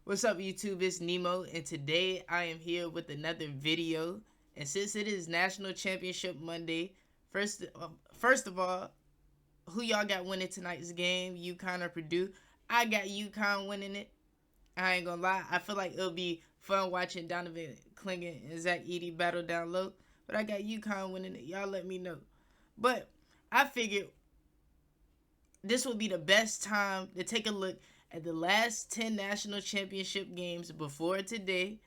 What's up, YouTube? It's Nemo, and today I am here with another video. And since it is National Championship Monday, first of all, who y'all got winning tonight's game? UConn or Purdue? I got UConn winning it. I ain't gonna lie. I feel like it'll be fun watching Donovan Clingan and Zach Edey battle down low. But I got UConn winning it. Y'all let me know. But I figured this will be the best time to take a look at the last 10 national championship games before today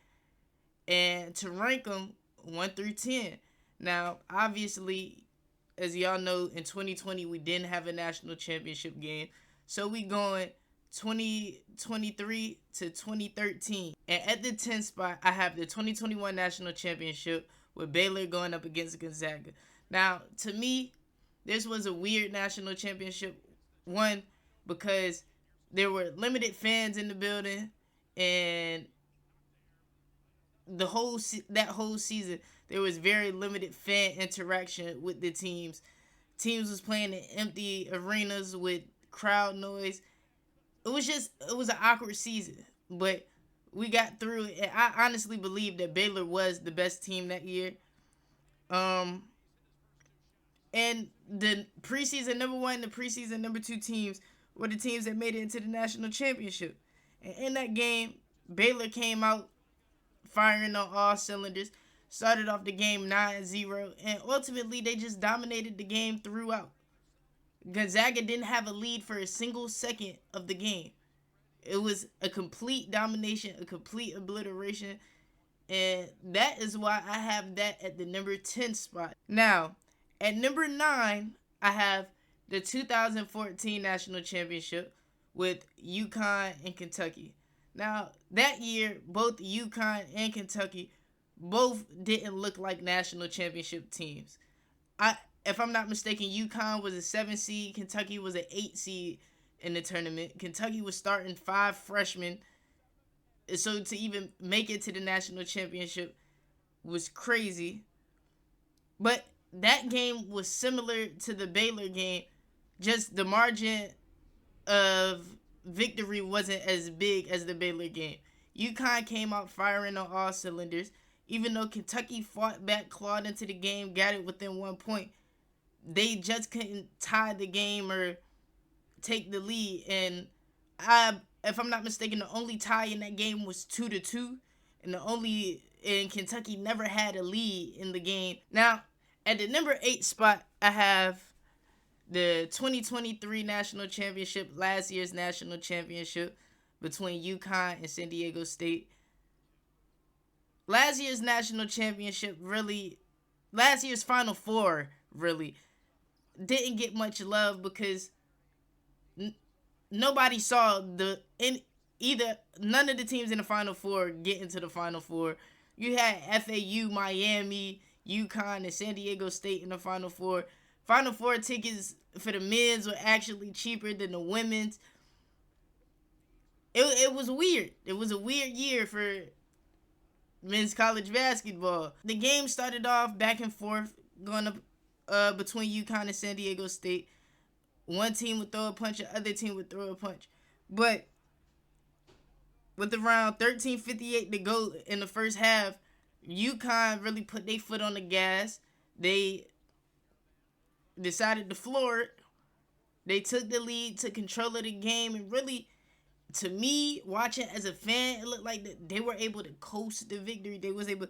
and to rank them 1 through 10. Now, obviously, as y'all know, in 2020 we didn't have a national championship game. So we going 2023 to 2013. And at the 10th spot, I have the 2021 national championship with Baylor going up against Gonzaga. Now, to me, this was a weird national championship. One, because there were limited fans in the building, and that whole season there was very limited fan interaction with the teams. Teams was playing in empty arenas with crowd noise. It was an awkward season, but we got through it. And I honestly believe that Baylor was the best team that year. And the preseason number 1, the preseason number 2 teams were the teams that made it into the national championship. And in that game, Baylor came out firing on all cylinders, started off the game 9-0, and ultimately they just dominated the game throughout. Gonzaga didn't have a lead for a single second of the game. It was a complete domination, a complete obliteration, and that is why I have that at the number 10 spot. Now, at number 9, I have the 2014 National Championship with UConn and Kentucky. Now, that year, both UConn and Kentucky both didn't look like national championship teams. If I'm not mistaken, UConn was a 7 seed, Kentucky was an 8 seed in the tournament. Kentucky was starting 5 freshmen. So to even make it to the national championship was crazy. But that game was similar to the Baylor game. Just the margin of victory wasn't as big as the Baylor game. UConn came out firing on all cylinders. Even though Kentucky fought back, clawed into the game, got it within 1 point, they just couldn't tie the game or take the lead. And if I'm not mistaken, the only tie in that game was 2-2, and Kentucky never had a lead in the game. Now, at the number 8 spot, I have the 2023 national championship, last year's national championship between UConn and San Diego State. Last year's national championship last year's Final Four really didn't get much love because nobody saw none of the teams in the Final Four get into the Final Four. You had FAU, Miami, UConn, and San Diego State in the Final Four. Final Four tickets for the men's were actually cheaper than the women's. It was weird. It was a weird year for men's college basketball. The game started off back and forth, going up between UConn and San Diego State. One team would throw a punch, the other team would throw a punch. But with around 13:58 to go in the first half, UConn really put their foot on the gas. They decided to floor it. They took the lead, took control of the game, and really, to me, watching as a fan, it looked like they were able to coast the victory. They was able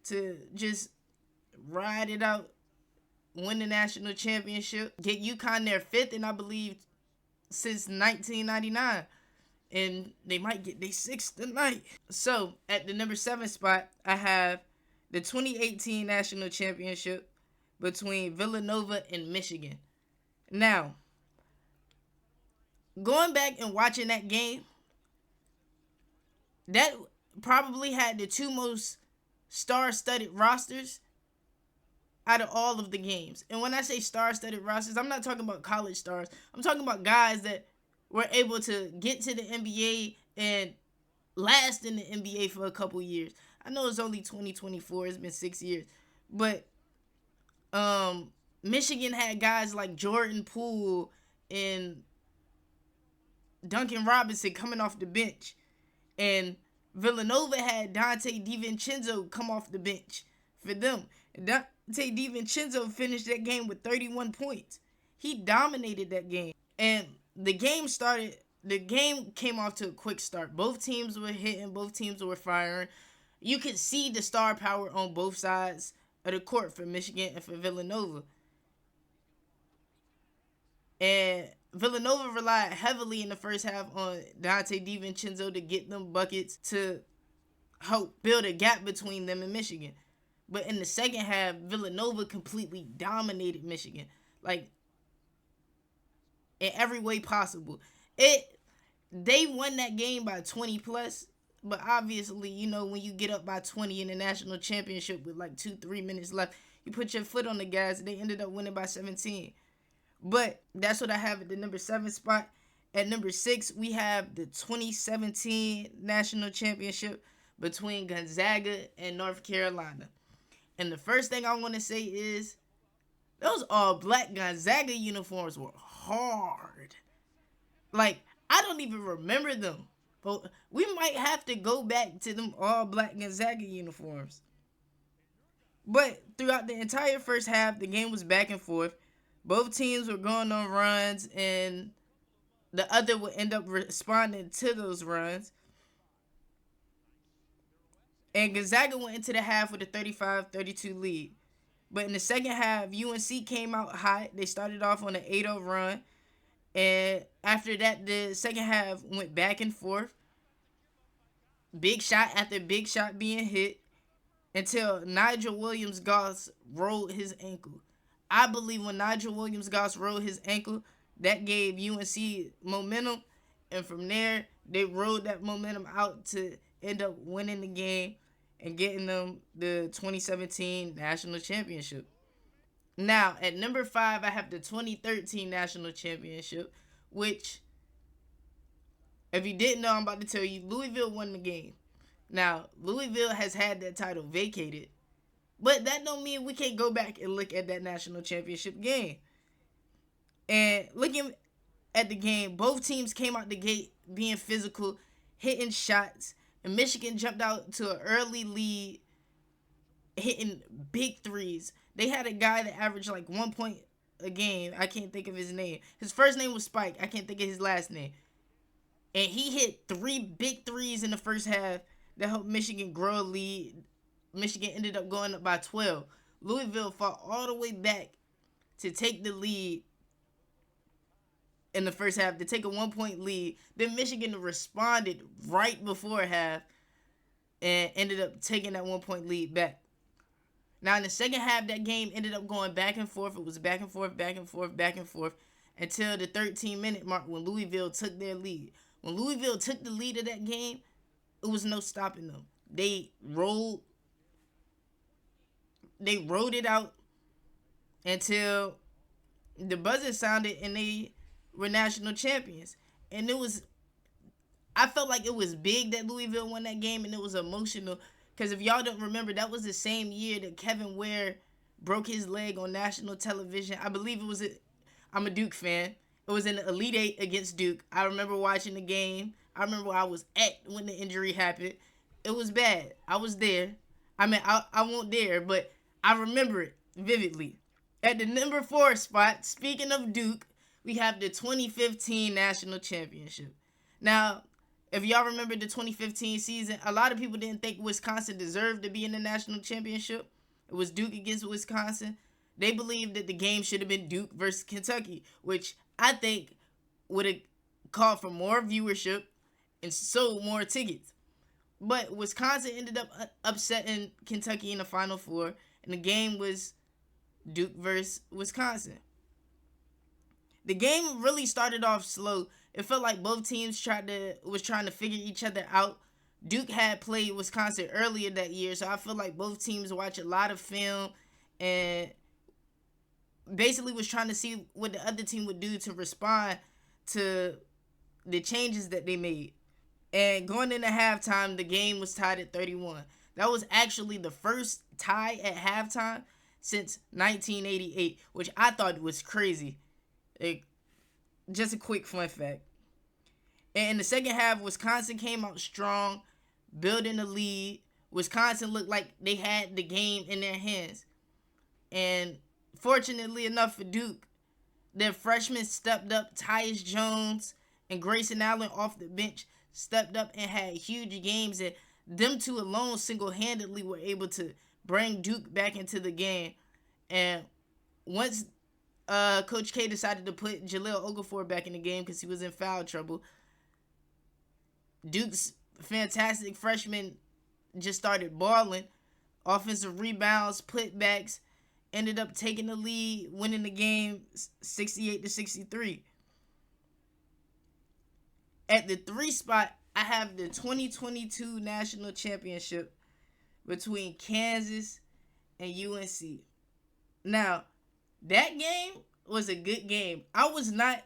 to just ride it out, win the national championship, get UConn their 5th, and I believe since 1999. And they might get their 6th tonight. So, at the number 7 spot, I have the 2018 national championship between Villanova and Michigan. Now, going back and watching that game, that probably had the 2 most star-studded rosters out of all of the games. And when I say star-studded rosters, I'm not talking about college stars. I'm talking about guys that were able to get to the NBA and last in the NBA for a couple years. I know it's only 2024. It's been 6 years. But Michigan had guys like Jordan Poole and Duncan Robinson coming off the bench. And Villanova had Dante DiVincenzo come off the bench for them. Dante DiVincenzo finished that game with 31 points. He dominated that game. And the game came off to a quick start. Both teams were hitting, both teams were firing. You could see the star power on both sides of the court for Michigan and for Villanova. And Villanova relied heavily in the first half on Dante DiVincenzo to get them buckets to help build a gap between them and Michigan. But in the second half, Villanova completely dominated Michigan. Like, in every way possible. They won that game by 20 plus, but obviously, you know, when you get up by 20 in the national championship with like 2-3 minutes left, you put your foot on the gas. They ended up winning by 17. But that's what I have at the number 7 spot. At number 6, we have the 2017 national championship between Gonzaga and North Carolina. And the first thing I want to say is those all-black Gonzaga uniforms were hard. Like, I don't even remember them. But we might have to go back to them all-black Gonzaga uniforms. But throughout the entire first half, the game was back and forth. Both teams were going on runs, and the other would end up responding to those runs. And Gonzaga went into the half with a 35-32 lead. But in the second half, UNC came out hot. They started off on an 8-0 run. And after that, the second half went back and forth. Big shot after big shot being hit until Nigel Williams-Goss rolled his ankle. I believe when Nigel Williams-Goss rolled his ankle, that gave UNC momentum. And from there, they rolled that momentum out to end up winning the game and getting them the 2017 national championship. Now, at number 5, I have the 2013 national championship, which, if you didn't know, I'm about to tell you, Louisville won the game. Now, Louisville has had that title vacated, but that don't mean we can't go back and look at that national championship game. And looking at the game, both teams came out the gate being physical, hitting shots, and Michigan jumped out to an early lead, hitting big threes. They had a guy that averaged like 1 point a game. I can't think of his name. His first name was Spike. I can't think of his last name. And he hit 3 big threes in the first half that helped Michigan grow a lead. Michigan ended up going up by 12. Louisville fought all the way back to take the lead in the first half, to take a 1 point lead. Then Michigan responded right before half and ended up taking that 1 point lead back. Now, in the second half, that game ended up going back and forth. It was back and forth, back and forth, back and forth until the 13-minute mark when Louisville took their lead. When Louisville took the lead of that game, it was no stopping them. They rolled it out until the buzzer sounded and they were national champions. And I felt like it was big that Louisville won that game, and it was emotional. Because if y'all don't remember, that was the same year that Kevin Ware broke his leg on national television. I believe I'm a Duke fan. It was in the Elite Eight against Duke. I remember watching the game. I remember where I was at when the injury happened. It was bad. I was there. I mean, I won't there, but I remember it vividly. At the number 4 spot, speaking of Duke, we have the 2015 national championship. Now, if y'all remember the 2015 season, a lot of people didn't think Wisconsin deserved to be in the national championship. It was Duke against Wisconsin. They believed that the game should have been Duke versus Kentucky, which I think would have called for more viewership and sold more tickets. But Wisconsin ended up upsetting Kentucky in the Final Four, and the game was Duke versus Wisconsin. The game really started off slow. It felt like both teams was trying to figure each other out. Duke had played Wisconsin earlier that year, so I feel like both teams watched a lot of film and basically was trying to see what the other team would do to respond to the changes that they made. And going into halftime, the game was tied at 31. That was actually the first tie at halftime since 1988, which I thought was crazy. Just a quick fun fact. And in the second half, Wisconsin came out strong, building the lead. Wisconsin looked like they had the game in their hands. And fortunately enough for Duke, their freshmen stepped up. Tyus Jones and Grayson Allen off the bench stepped up and had huge games. And them two alone single-handedly were able to bring Duke back into the game. And once Coach K decided to put Jahlil Okafor back in the game because he was in foul trouble, Duke's fantastic freshman just started balling. Offensive rebounds, putbacks, ended up taking the lead, winning the game 68-63. At the 3 spot, I have the 2022 national championship between Kansas and UNC. Now, that game was a good game. I was not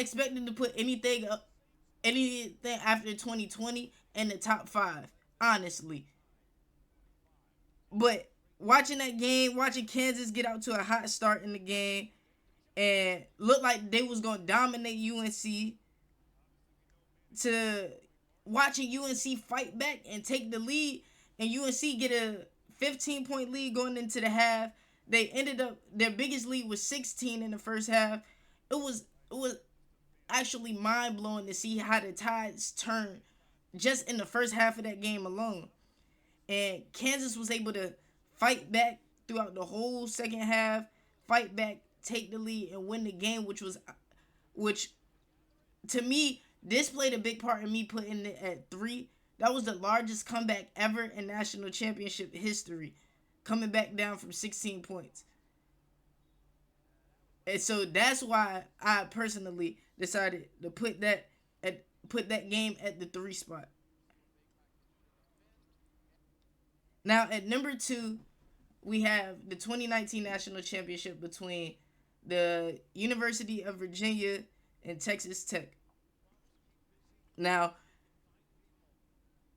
expecting to put anything after 2020 in the top 5, honestly. But watching that game, watching Kansas get out to a hot start in the game and look like they was going to dominate UNC, to watching UNC fight back and take the lead, and UNC get a 15-point lead going into the half. They ended up, their biggest lead was 16 in the first half. It was actually mind-blowing to see how the tides turned just in the first half of that game alone. And Kansas was able to fight back throughout the whole second half, fight back, take the lead, and win the game, which to me, this played a big part in me putting it at 3. That was the largest comeback ever in national championship history, coming back down from 16 points. And so that's why I personally decided to put that game at the 3 spot. Now at number 2, we have the 2019 national championship between the University of Virginia and Texas Tech. Now,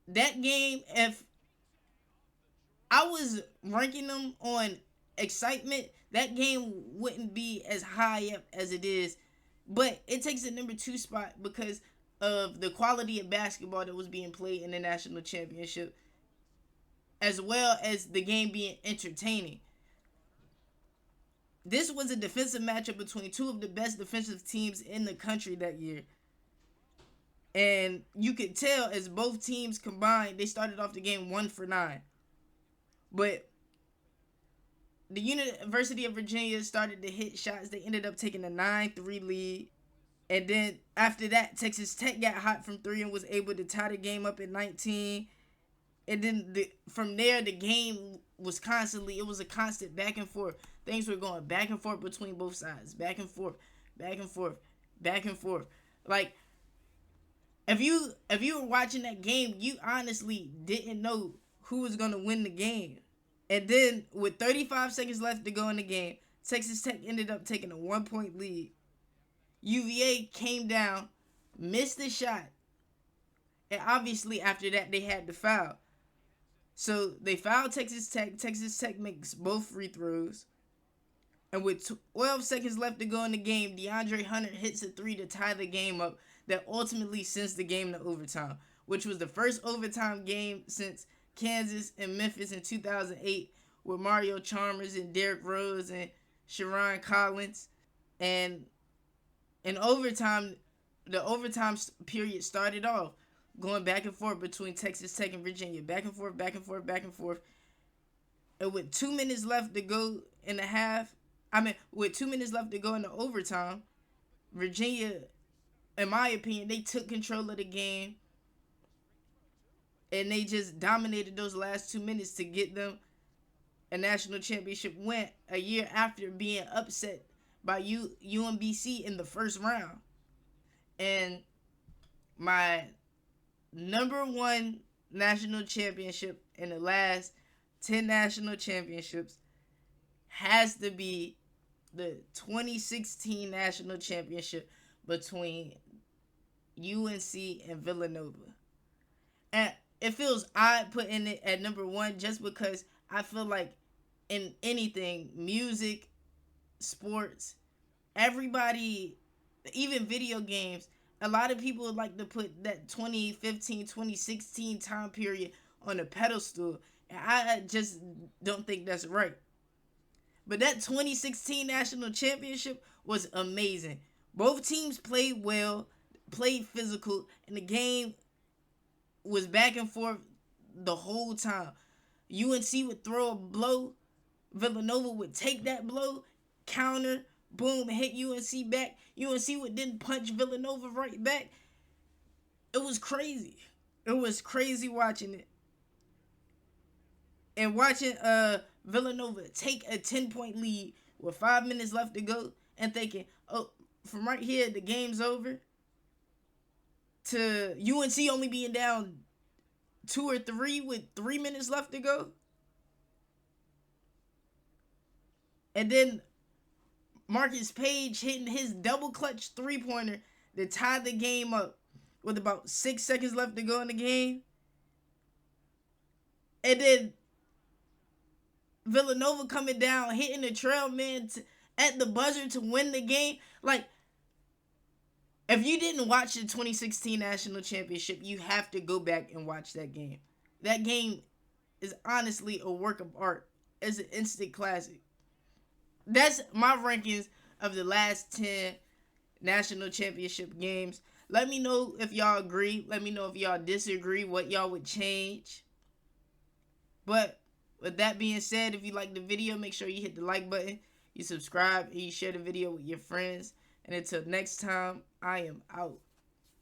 that game, if I was ranking them on excitement, that game wouldn't be as high up as it is. But it takes the number 2 spot because of the quality of basketball that was being played in the national championship, as well as the game being entertaining. This was a defensive matchup between two of the best defensive teams in the country that year. And you could tell as both teams combined, they started off the game 1 for 9. But the University of Virginia started to hit shots. They ended up taking a 9-3 lead. And then after that, Texas Tech got hot from 3 and was able to tie the game up at 19. And then from there, the game was it was a constant back and forth. Things were going back and forth between both sides. Back and forth, back and forth, back and forth. Like, if you were watching that game, you honestly didn't know who was going to win the game. And then with 35 seconds left to go in the game, Texas Tech ended up taking a 1-point lead. UVA came down, missed the shot. And obviously after that, they had to foul. So they fouled Texas Tech. Texas Tech makes both free throws. And with 12 seconds left to go in the game, DeAndre Hunter hits a 3 to tie the game up that ultimately sends the game to overtime, which was the first overtime game since Kansas and Memphis in 2008 with Mario Chalmers and Derrick Rose and Sharon Collins. And in overtime, the overtime period started off going back and forth between Texas Tech and Virginia. Back and forth, back and forth, back and forth. And with 2 minutes left to go in the half, with 2 minutes left to go in the overtime, Virginia, in my opinion, they took control of the game. And they just dominated those last 2 minutes to get them a national championship win a year after being upset by UMBC in the first round. And my number 1 national championship in the last 10 national championships has to be the 2016 national championship between UNC and Villanova. And it feels odd putting it at number 1 just because I feel like in anything, music, sports, everybody even video games, a lot of people like to put that 2015, 2016 time period on a pedestal, and I just don't think that's right. But that 2016 national championship was amazing. Both teams played well, played physical, and the game was back and forth the whole time. UNC would throw a blow, Villanova would take that blow, counter, boom, hit UNC back. UNC would then punch Villanova right back. It was crazy. It was crazy watching it. And watching Villanova take a 10-point lead with 5 minutes left to go and thinking, oh, from right here, the game's over, to UNC only being down 2 or 3 with 3 minutes left to go. And then Marcus Page hitting his double clutch 3-pointer to tie the game up with about 6 seconds left to go in the game. And then Villanova coming down, hitting the trail man at the buzzer to win the game. Like, if you didn't watch the 2016 national championship, you have to go back and watch that game. That game is honestly a work of art. It's an instant classic. That's my rankings of the last 10 national championship games. Let me know if y'all agree. Let me know if y'all disagree, what y'all would change. But with that being said, if you like the video, make sure you hit the like button, you subscribe, and you share the video with your friends. And until next time, I am out.